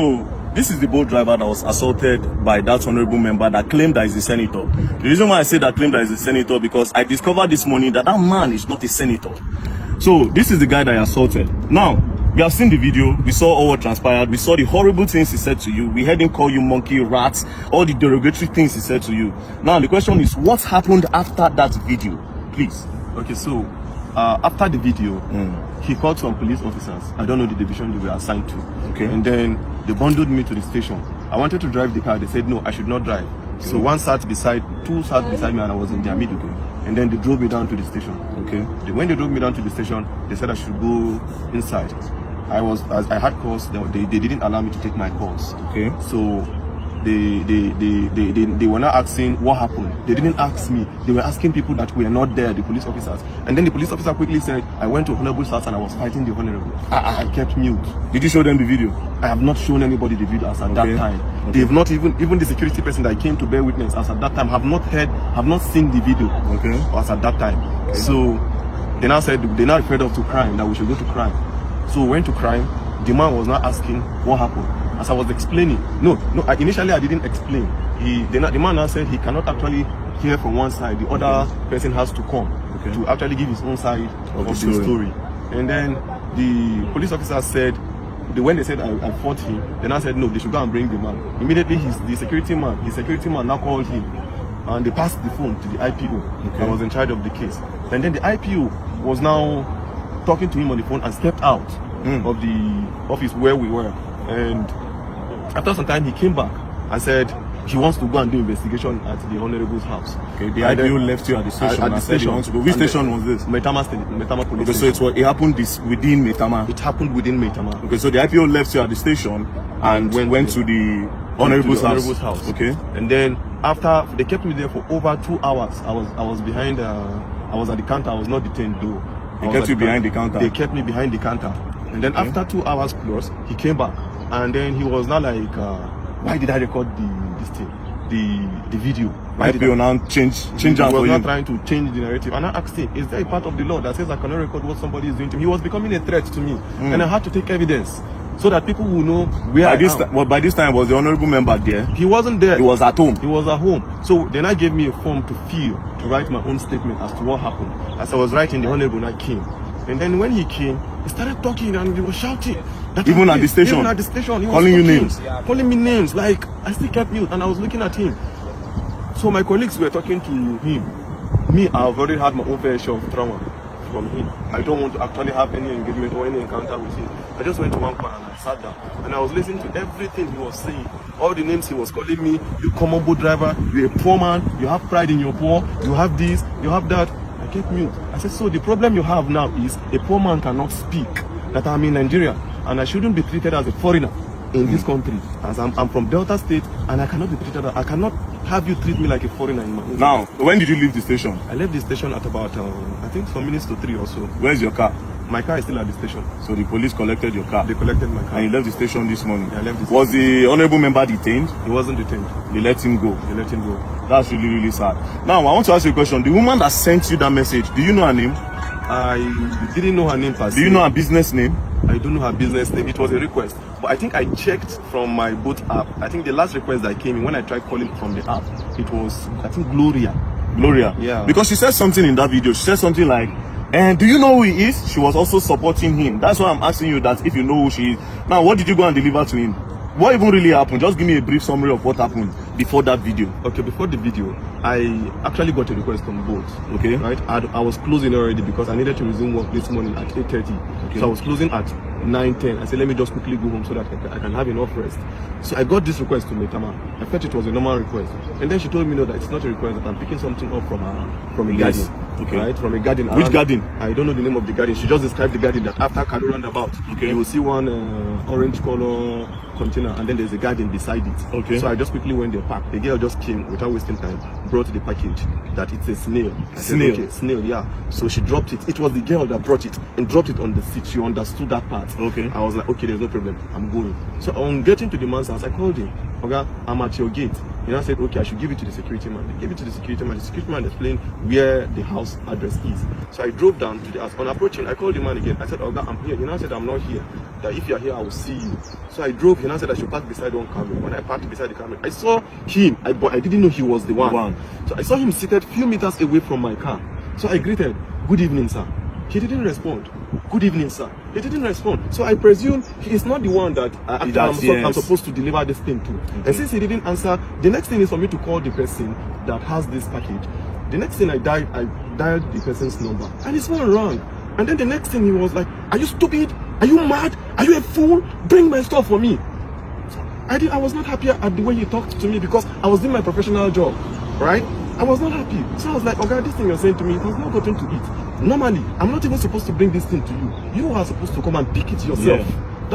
So this is the boat driver that was assaulted by that honorable member that claimed that he's a senator. The reason why I say that claimed that he's a senator, because I discovered this morning that that man is not a senator. So this is the guy that I assaulted. Now, we have seen the video, we saw all what transpired, we saw the horrible things he said to you, we heard him call you monkey, rats, all the derogatory things he said to you. Now the question is, what happened after that video? Please. Okay, so after the video, he called some police officers. I don't know the division they were assigned to. Okay. And then they bundled me to the station. I wanted to drive the car. They said no, I should not drive. So two sat beside me, and I was in their middle. And then they drove me down to the station. Okay. When they drove me down to the station, they said I should go inside. As I had calls, they didn't allow me to take my calls. Okay. So they were not asking what happened. They didn't ask me. They were asking people that were not there, the police officers. And then the police officer quickly said, I went to Honorable's house and I was fighting the Honorable. I kept mute. Did you show them the video? I have not shown anybody the video as at that time. Okay. They've not even the security person that came to bear witness as at that time have not seen the video. Okay. As at that time. Okay. So they now said they now referred us to crime, that we should go to crime. So we went to crime. The man was not asking what happened. As I was explaining, initially I didn't explain. The man now said he cannot actually hear from one side. The other person has to come to actually give his own side of the story. And then the police officer said, when they said I fought him, then I said no, they should go and bring the man. Immediately his security man now called him, and they passed the phone to the IPO that was in charge of the case. And then the IPO was now talking to him on the phone and stepped out of the office where we were. And after some time, he came back and said he wants to go and do investigation at the Honorable's house. Okay, the IPO left you at the station. At the station. Which station was this? Maitama police station. Okay, so it happened within Maitama. It happened within Maitama. Okay, so the IPO left you at the station and went to the Honorable's house. Okay. And then after they kept me there for over 2 hours, I was behind. I was at the counter. I was not detained though. They kept you behind the counter. They kept me behind the counter. And then after 2 hours plus, he came back. And then he was not like, why did I record the video? Why did I now change He out was for not you? trying to change the narrative. And I asked him, is there a part of the law that says I cannot record what somebody is doing to me? He was becoming a threat to me. And I had to take evidence so that people will know where I am. By this time, was the honorable member there? He wasn't there. He was at home. He was at home. So then I gave me a form to write my own statement as to what happened. As I was writing, the honorable I came. And then when he came, he started talking and he was shouting. Even at the station? Even at the station. He was calling you names? Calling me names. Like, I still kept mute and I was looking at him. So my colleagues were talking to him. Me, I've already had my own fair share of trauma from him. I don't want to actually have any engagement or any encounter with him. I just went to one corner and I sat down. And I was listening to everything he was saying. All the names he was calling me. You common boat driver. You're a poor man. You have pride in your poor. You have this. You have that. I kept mute. I said, so the problem you have now is a poor man cannot speak. That I'm in Nigeria and I shouldn't be treated as a foreigner in this country. As I'm from Delta State and I cannot be treated. I cannot have you treat me like a foreigner in my own. Now, when did you leave the station? I left the station at about I think some minutes to 3 or so. Where's your car? My car is still at the station. So the police collected your car? They collected my car. And you left the station this morning? Yeah, I left the station. Was the honorable member detained? He wasn't detained. They let him go? They let him go. That's really, really sad. Now, I want to ask you a question. The woman that sent you that message, do you know her name? I didn't know her name per se. Do you know her business name? I don't know her business name. It was a request. But I think I checked from my boat app. I think the last request that came in when I tried calling from the app, it was, I think, Gloria. Gloria? Yeah. Because she said something in that video. She said something like, and do you know who he is? She was also supporting him. That's why I'm asking you that if you know who she is. Now, what did you go and deliver to him? What even really happened? Just give me a brief summary of what happened before that video. Okay, before the video, I actually got a request from both. Okay. Right? I was closing already because I needed to resume work this morning at 8:30. Okay. So I was closing at 9:10. I said, let me just quickly go home so that I can have enough rest. So I got this request to Maitama. I thought it was a normal request. And then she told me, no, that it's not a request, that I'm picking something up from a garden. Okay. Right? From a garden. Which garden? I don't know the name of the garden. She just described the garden that after Kano roundabout, you will see one orange color container and then there's a garden beside it. Okay. So I just quickly went there, parked. The girl just came without wasting time, brought the package that it's a snail. Snail? Okay, snail, yeah. So she dropped it. It was the girl that brought it and dropped it on the seat. She understood that part. Okay. I was like, okay, there's no problem. I'm going. So on getting to the man's house, I called him. Okay, I'm at your gate. He now said, okay, I should give it to the security man. They gave it to the security man. The security man explained where the house address is. So I drove down to the house. On approaching, I called the man again. I said, Oga, I'm here. He now said, I'm not here. That if you're here, I will see you. So I drove. He now said I should park beside one camera. When I parked beside the camera, I saw him, but I didn't know he was the one. So I saw him seated a few meters away from my car. So I greeted, good evening, sir. He didn't respond. Good evening, sir. He didn't respond. So I presume he is not the one that I'm supposed to deliver this thing to. Okay. And since he didn't answer, the next thing is for me to call the person that has this package. The next thing I dialed the person's number, and his phone rang. And then the next thing he was like, are you stupid? Are you mad? Are you a fool? Bring my stuff for me. So I was not happy at the way he talked to me because I was doing my professional job, right? I was not happy. So I was like, okay, this thing you're saying to me, it has not gotten to it. Normally, I'm not even supposed to bring this thing to you. You are supposed to come and pick it yourself. Yeah.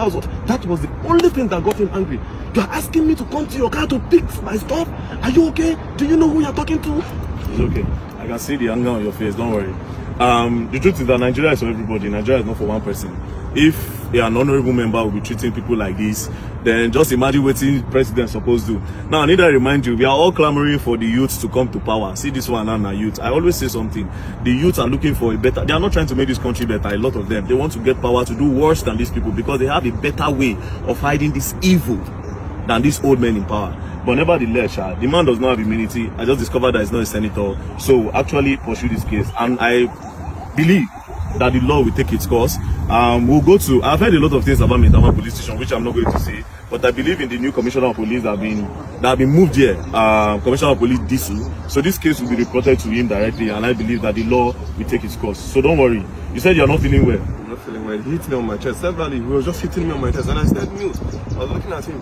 That was the only thing that got him angry. You are asking me to come to your car to pick my stuff? Are you okay? Do you know who you're talking to? It's okay. I can see the anger on your face, don't worry. The truth is that Nigeria is for everybody. Nigeria is not for one person. If an honorable member will be treating people like this, then just imagine what the president is supposed to do. Now, I need to remind you, we are all clamoring for the youth to come to power. See this one and our youth. I always say something. The youth are looking for a better... They are not trying to make this country better, a lot of them. They want to get power to do worse than these people because they have a better way of hiding this evil than these old men in power. But nevertheless, the man does not have immunity. I just discovered that he's not a senator. So actually pursue this case. And I believe that the law will take its course. We'll go to... I've heard a lot of things about Maitama police station, which I'm not going to say. But I believe in the new commissioner of police that have been moved here. Commissioner of police Disu. So this case will be reported to him directly. And I believe that the law will take its course. So don't worry. You said you're not feeling well. I'm not feeling well. He hit me on my chest. Severally, he was just hitting me on my chest. And I stayed mute. I was looking at him.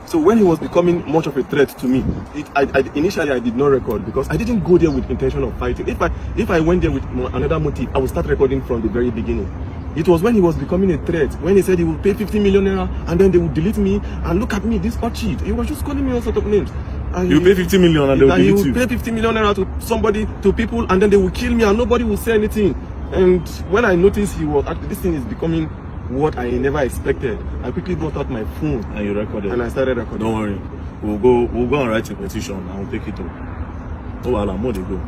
So when he was becoming much of a threat to me, initially I did not record because I didn't go there with intention of fighting. If I went there with another motive, I would start recording from the very beginning. It was when he was becoming a threat, when he said he would pay 50 million naira and then they would delete me. And look at me, this hot cheat. He was just calling me all sort of names. You pay 50 million and they will delete you. He would pay 50 million naira to somebody, to people, and then they will kill me and nobody will say anything. And when I noticed this thing is becoming what I never expected, I quickly brought out my phone and you recorded. And I started recording. Don't worry, we'll go and write a petition and we'll take it up. Oh, well, I'm more to go.